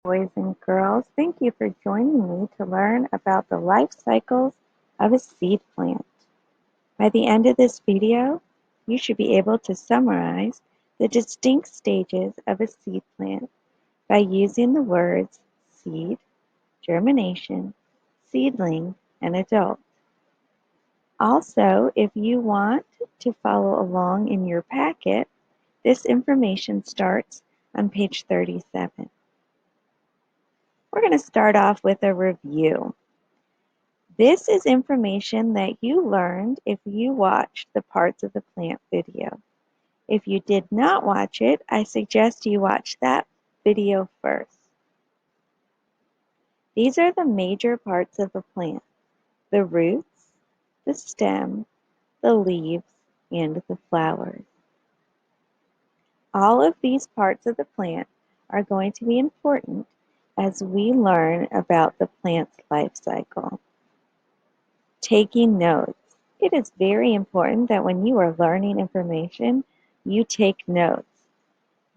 Boys and girls, thank you for joining me to learn about the life cycles of a seed plant. By the end of this video, you should be able to summarize the distinct stages of a seed plant by using the words seed, germination, seedling, and adult. Also, if you want to follow along in your packet, this information starts on page 37. We're going to start off with a review. This is information that you learned if you watched the parts of the plant video. If you did not watch it, I suggest you watch that video first. These are the major parts of the plant: the roots, the stem, the leaves, and the flowers. All of these parts of the plant are going to be important as we learn about the plant's life cycle. Taking notes. It is very important that when you are learning information, you take notes.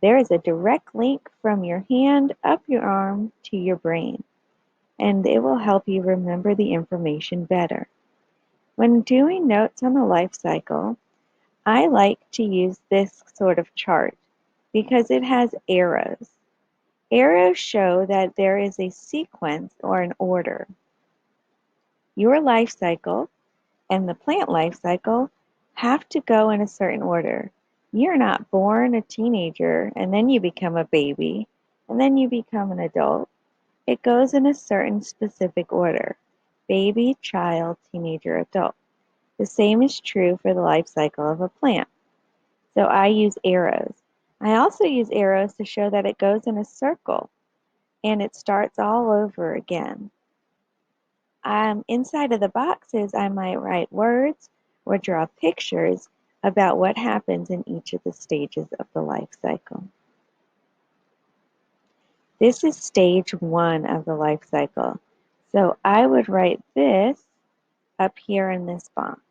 There is a direct link from your hand up your arm to your brain, and it will help you remember the information better. When doing notes on the life cycle, I like to use this sort of chart because it has arrows. Arrows show that there is a sequence or an order. Your life cycle and the plant life cycle have to go in a certain order. You're not born a teenager and then you become a baby and then you become an adult. It goes in a certain specific order: baby, child, teenager, adult. The same is true for the life cycle of a plant. So I use arrows. I also use arrows to show that it goes in a circle and it starts all over again. Inside of the boxes, I might write words or draw pictures about what happens in each of the stages of the life cycle. This is stage 1 of the life cycle. So I would write this up here in this box,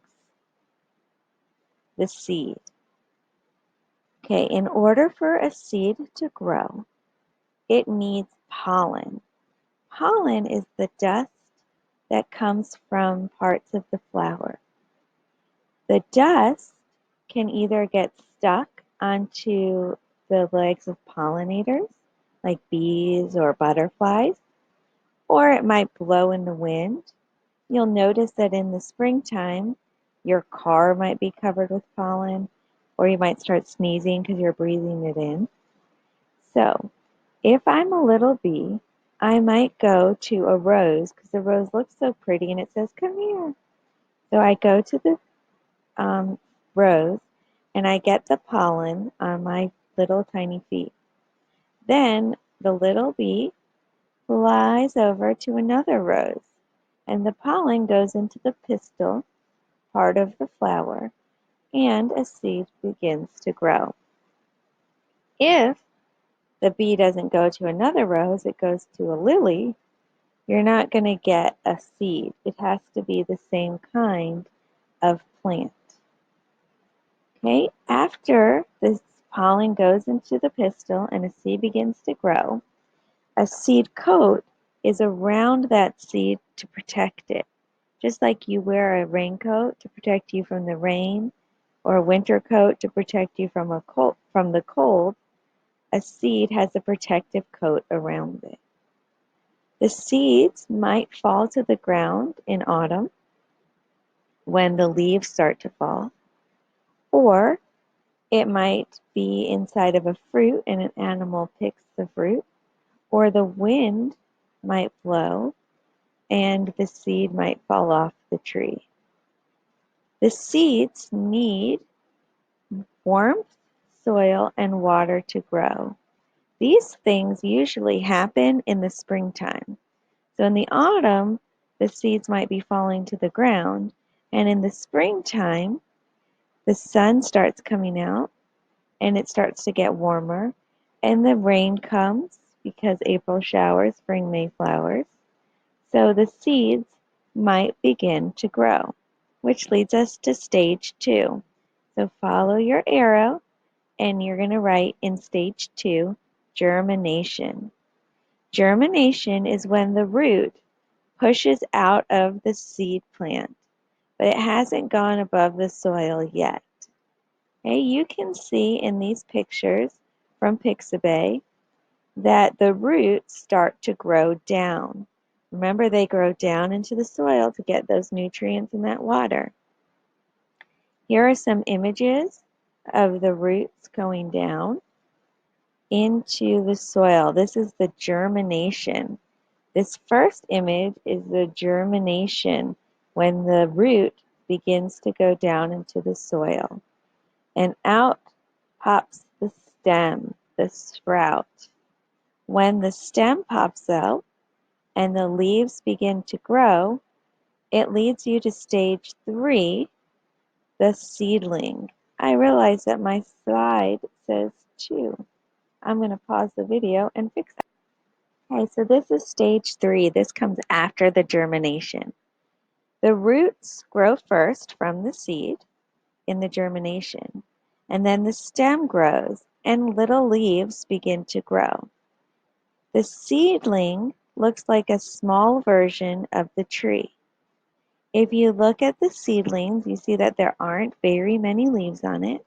the seed. Okay, in order for a seed to grow, it needs pollen. Pollen is the dust that comes from parts of the flower. The dust can either get stuck onto the legs of pollinators, like bees or butterflies, or it might blow in the wind. You'll notice that in the springtime, your car might be covered with pollen, or you might start sneezing because you're breathing it in. So, if I'm a little bee, I might go to a rose because the rose looks so pretty and it says, "Come here." So I go to the rose and I get the pollen on my little tiny feet. Then the little bee flies over to another rose and the pollen goes into the pistil part of the flower and a seed begins to grow. If the bee doesn't go to another rose, it goes to a lily, you're not going to get a seed. It has to be the same kind of plant. Okay, after this pollen goes into the pistil and a seed begins to grow, a seed coat is around that seed to protect it. Just like you wear a raincoat to protect you from the rain, or a winter coat to protect you from the cold, a seed has a protective coat around it. The seeds might fall to the ground in autumn when the leaves start to fall, or it might be inside of a fruit and an animal picks the fruit, or the wind might blow and the seed might fall off the tree. The seeds need warmth, soil, and water to grow. These things usually happen in the springtime. So in the autumn, the seeds might be falling to the ground, and in the springtime, the sun starts coming out and it starts to get warmer, and the rain comes because April showers bring May flowers. So the seeds might begin to grow, which leads us to stage 2. So follow your arrow and you're going to write in stage 2, germination. Germination is when the root pushes out of the seed plant, but it hasn't gone above the soil yet. Okay, you can see in these pictures from Pixabay that the roots start to grow down. Remember, they grow down into the soil to get those nutrients in that water. Here are some images of the roots going down into the soil. This is the germination. This first image is the germination, when the root begins to go down into the soil. And out pops the stem, the sprout. When the stem pops out and the leaves begin to grow, it leads you to stage 3, the seedling. I realize that my slide says 2. I'm going to pause the video and fix that. Okay, so this is stage 3. This comes after the germination. The roots grow first from the seed in the germination, and then the stem grows and little leaves begin to grow. The seedling looks like a small version of the tree. If you look at the seedlings, you see that there aren't very many leaves on it,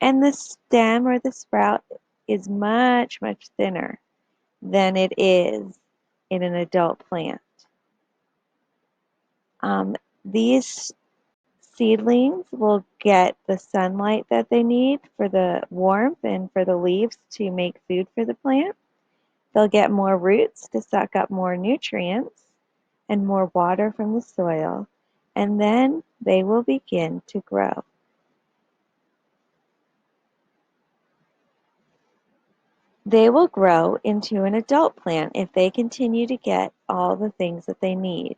and the stem or the sprout is much, much thinner than it is in an adult plant. These seedlings will get the sunlight that they need for the warmth and for the leaves to make food for the plant. They'll get more roots to suck up more nutrients and more water from the soil, and then they will begin to grow. They will grow into an adult plant if they continue to get all the things that they need: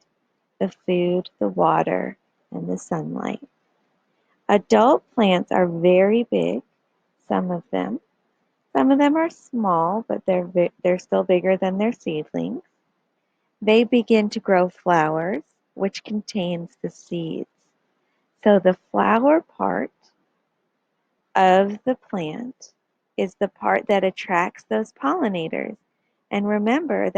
the food, the water, and the sunlight. Adult plants are very big, some of them. Some of them are small, but they're still bigger than their seedlings. They begin to grow flowers, which contains the seeds. So the flower part of the plant is the part that attracts those pollinators. And remember